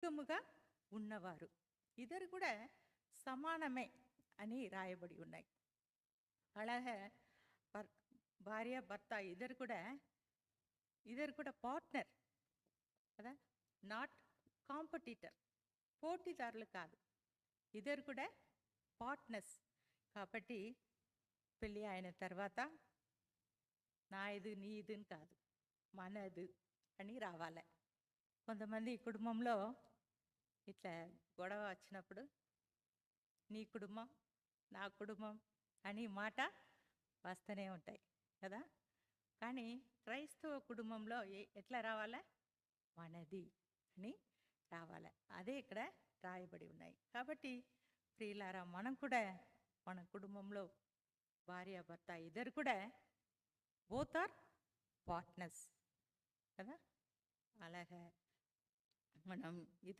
ఏకముగా ఉన్నవారు. ఇద్దరు కూడా సమానమే అని రాయబడి ఉన్నాయి. అలాగే భార్య భర్త ఇద్దరు కూడా పార్ట్నర్ కదా, నాట్ కాంపిటీటర్, పోటీదారులు కాదు, ఇద్దరు కూడా పార్ట్నర్స్. కాబట్టి పెళ్ళి అయిన తర్వాత నా ఇది నీ ఇది కాదు, మనది అని రావాలి. కొంతమంది కుటుంబంలో ఇట్లా గొడవ వచ్చినప్పుడు నీ కుటుంబం నా కుటుంబం అని మాట వస్తూనే ఉంటాయి కదా. కానీ క్రైస్తవ కుటుంబంలో ఎట్లా రావాలా, మనది అని రావాలి. అదే ఇక్కడ రాయబడి ఉన్నాయి. కాబట్టి ప్రియులారా, మనం కూడా మన కుటుంబంలో భార్య భర్త ఇద్దరు కూడా బోత్ ఆర్ పార్ట్నర్స్ కదా. అలాగే మనం ఇద్దరు